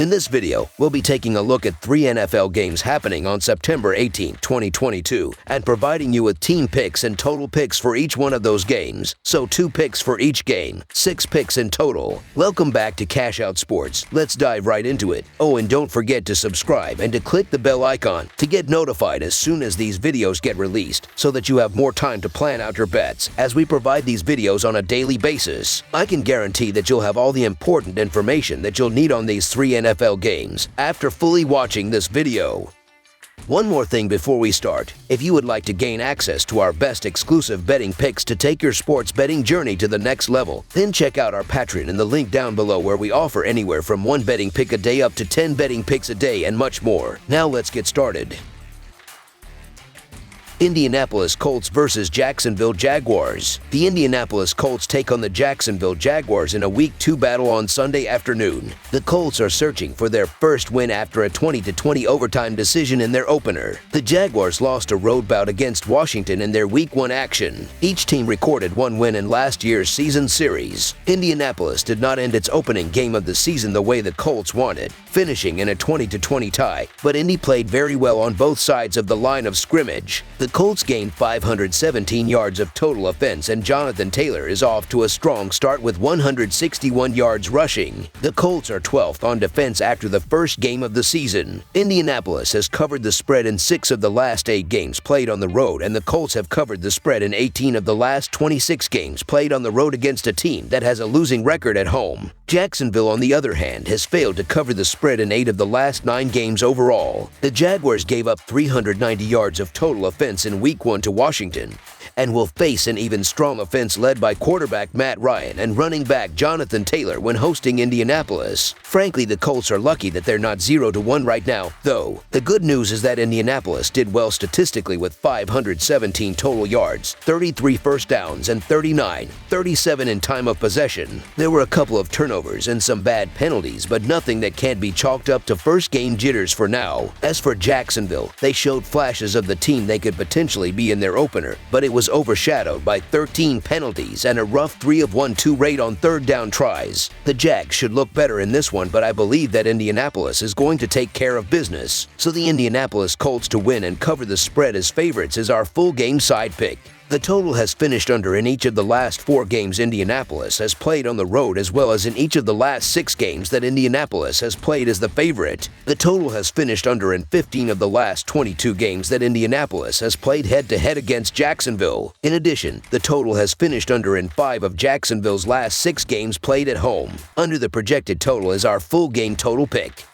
In this video, we'll be taking a look at 3 NFL games happening on September 18, 2022, and providing you with team picks and total picks for each one of those games. So 2 picks for each game, 6 picks in total. Welcome back to Cash Out Sports. Let's dive right into it. Oh, and don't forget to subscribe and to click the bell icon to get notified as soon as these videos get released, so that you have more time to plan out your bets as we provide these videos on a daily basis. I can guarantee that you'll have all the important information that you'll need on these 3 NFL games after fully watching this video. One more thing before we start. If you would like to gain access to our best exclusive betting picks to take your sports betting journey to the next level, then check out our Patreon in the link down below, where we offer anywhere from 1 betting pick a day up to 10 betting picks a day and much more. Now let's get started. Indianapolis Colts versus Jacksonville Jaguars. The Indianapolis Colts take on the Jacksonville Jaguars in a Week 2 battle on Sunday afternoon. The Colts are searching for their first win after a 20-20 overtime decision in their opener. The Jaguars lost a road bout against Washington in their Week 1 action. Each team recorded 1 win in last year's season series. Indianapolis did not end its opening game of the season the way the Colts wanted, finishing in a 20-20 tie, but Indy played very well on both sides of the line of scrimmage. The Colts gained 517 yards of total offense, and Jonathan Taylor is off to a strong start with 161 yards rushing. The Colts are 12th on defense after the first game of the season. Indianapolis has covered the spread in 6 of the last 8 games played on the road, and the Colts have covered the spread in 18 of the last 26 games played on the road against a team that has a losing record at home. Jacksonville, on the other hand, has failed to cover the spread in 8 of the last 9 games overall. The Jaguars gave up 390 yards of total offense in Week 1 to Washington, and will face an even strong offense led by quarterback Matt Ryan and running back Jonathan Taylor when hosting Indianapolis. Frankly, the Colts are lucky that they're not 0-1 right now, though. The good news is that Indianapolis did well statistically with 517 total yards, 33 first downs, and 37 in time of possession. There were a couple of turnovers and some bad penalties, but nothing that can't be chalked up to first game jitters for now. As for Jacksonville, they showed flashes of the team they could potentially be in their opener, but it was overshadowed by 13 penalties and a rough 3 of 1-2 rate on third down tries. The Jags should look better in this one, but I believe that Indianapolis is going to take care of business. So the Indianapolis Colts to win and cover the spread as favorites is our full game side pick. The total has finished under in each of the last 4 games Indianapolis has played on the road, as well as in each of the last 6 games that Indianapolis has played as the favorite. The total has finished under in 15 of the last 22 games that Indianapolis has played head-to-head against Jacksonville. In addition, the total has finished under in 5 of Jacksonville's last 6 games played at home. Under the projected total is our full game total pick.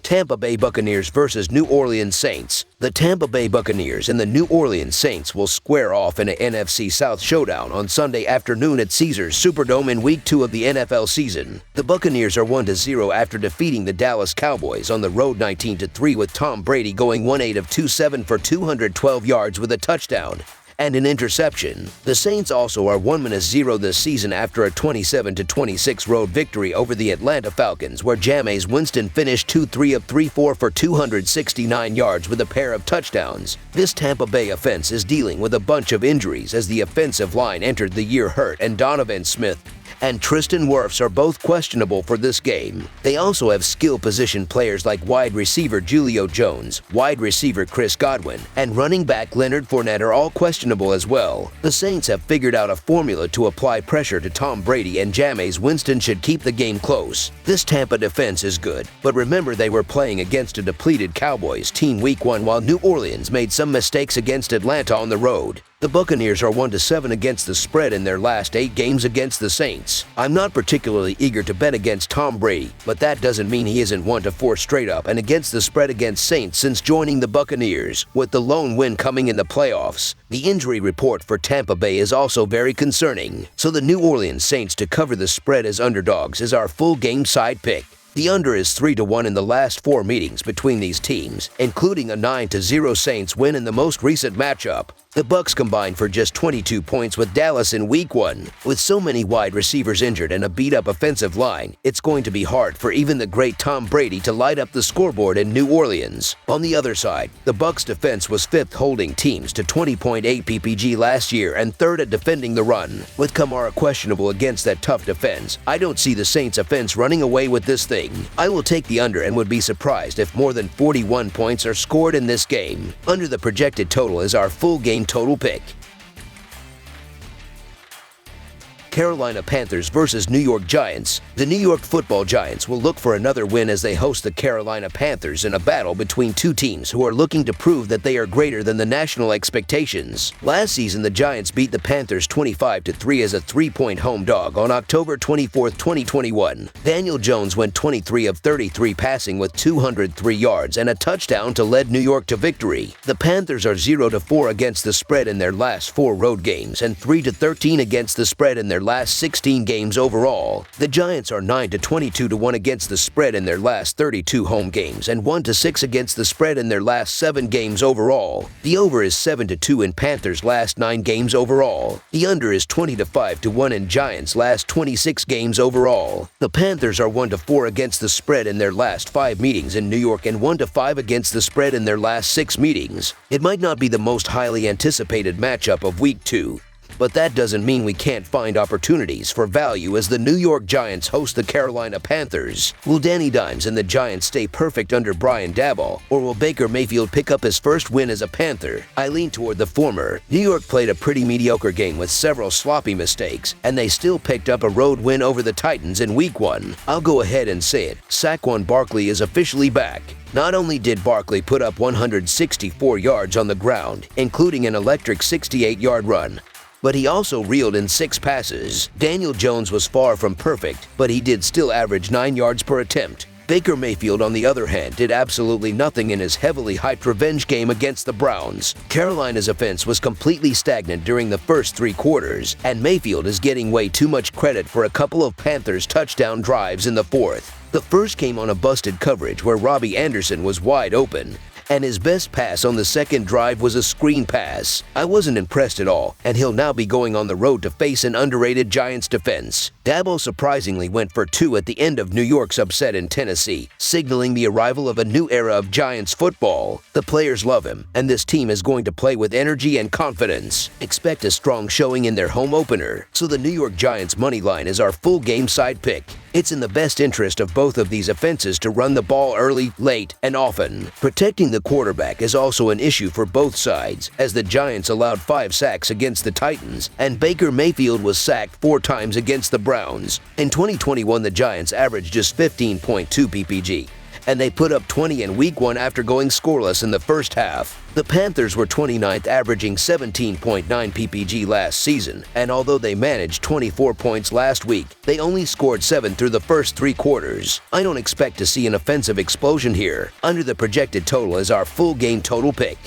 Tampa Bay Buccaneers versus New Orleans Saints. The Tampa Bay Buccaneers and the New Orleans Saints will square off in an NFC South showdown on Sunday afternoon at Caesars Superdome in Week 2 of the NFL season. The Buccaneers are 1-0 after defeating the Dallas Cowboys on the road 19-3, with Tom Brady going 1-8 of 27 for 212 yards with a touchdown and an interception. The Saints also are 1-0 this season after a 27-26 road victory over the Atlanta Falcons, where Jameis Winston finished 2-3 of 34 for 269 yards with a pair of touchdowns. This Tampa Bay offense is dealing with a bunch of injuries as the offensive line entered the year hurt, and Donovan Smith and Tristan Wirfs are both questionable for this game. They also have skill position players like wide receiver Julio Jones, wide receiver Chris Godwin, and running back Leonard Fournette are all questionable as well. The Saints have figured out a formula to apply pressure to Tom Brady, and Jameis Winston should keep the game close. This Tampa defense is good, but remember, they were playing against a depleted Cowboys team Week 1, while New Orleans made some mistakes against Atlanta on the road. The Buccaneers are 1-7 against the spread in their last 8 games against the Saints. I'm not particularly eager to bet against Tom Brady, but that doesn't mean he isn't 1-4 straight up and against the spread against Saints since joining the Buccaneers, with the lone win coming in the playoffs. The injury report for Tampa Bay is also very concerning, so the New Orleans Saints to cover the spread as underdogs is our full game side pick. The under is 3-1 in the last 4 meetings between these teams, including a 9-0 Saints win in the most recent matchup. The Bucs combined for just 22 points with Dallas in Week 1. With so many wide receivers injured and a beat-up offensive line, it's going to be hard for even the great Tom Brady to light up the scoreboard in New Orleans. On the other side, the Bucs defense was 5th holding teams to 20.8 PPG last year and 3rd at defending the run. With Kamara questionable against that tough defense, I don't see the Saints offense running away with this thing. I will take the under and would be surprised if more than 41 points are scored in this game. Under the projected total is our full game total pick. Carolina Panthers versus New York Giants. The New York Football Giants will look for another win as they host the Carolina Panthers in a battle between two teams who are looking to prove that they are greater than the national expectations. Last season, the Giants beat the Panthers 25-3 as a 3-point home dog on October 24, 2021. Daniel Jones went 23 of 33 passing with 203 yards and a touchdown to lead New York to victory. The Panthers are 0-4 against the spread in their last 4 road games and 3-13 against the spread in their last 16 games overall. The Giants are 9-22-1 against the spread in their last 32 home games and 1-6 against the spread in their last 7 games overall. The over is 7-2 in Panthers' last 9 games overall. The under is 20-5-1 in Giants' last 26 games overall. The Panthers are 1-4 against the spread in their last 5 meetings in New York and 1-5 against the spread in their last 6 meetings. It might not be the most highly anticipated matchup of Week 2, but that doesn't mean we can't find opportunities for value as the New York Giants host the Carolina Panthers. Will Danny Dimes and the Giants stay perfect under Brian Daboll, or will Baker Mayfield pick up his first win as a Panther? I lean toward the former. New York played a pretty mediocre game with several sloppy mistakes, and they still picked up a road win over the Titans in Week 1. I'll go ahead and say it. Saquon Barkley is officially back. Not only did Barkley put up 164 yards on the ground, including an electric 68-yard run, but he also reeled in 6 passes. Daniel Jones was far from perfect, but he did still average 9 yards per attempt. Baker Mayfield, on the other hand, did absolutely nothing in his heavily hyped revenge game against the Browns. Carolina's offense was completely stagnant during the first 3 quarters, and Mayfield is getting way too much credit for a couple of Panthers touchdown drives in the 4th. The first came on a busted coverage where Robbie Anderson was wide open, and his best pass on the second drive was a screen pass. I wasn't impressed at all, and he'll now be going on the road to face an underrated Giants defense. Daboll surprisingly went for 2 at the end of New York's upset in Tennessee, signaling the arrival of a new era of Giants football. The players love him, and this team is going to play with energy and confidence. Expect a strong showing in their home opener, so the New York Giants money line is our full game side pick. It's in the best interest of both of these offenses to run the ball early, late, and often. Protecting the quarterback is also an issue for both sides, as the Giants allowed 5 sacks against the Titans, and Baker Mayfield was sacked 4 times against the Browns. In 2021, the Giants averaged just 15.2 PPG, and they put up 20 in Week 1 after going scoreless in the first half. The Panthers were 29th, averaging 17.9 PPG last season, and although they managed 24 points last week, they only scored 7 through the first 3 quarters. I don't expect to see an offensive explosion here. Under the projected total is our full game total pick.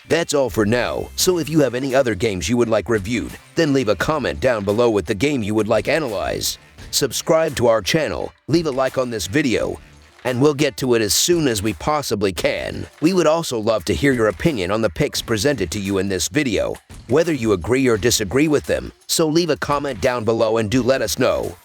That's all for now, so if you have any other games you would like reviewed, then leave a comment down below with the game you would like analyzed. Subscribe to our channel, leave a like on this video, and we'll get to it as soon as we possibly can. We would also love to hear your opinion on the picks presented to you in this video, whether you agree or disagree with them, so leave a comment down below and do let us know.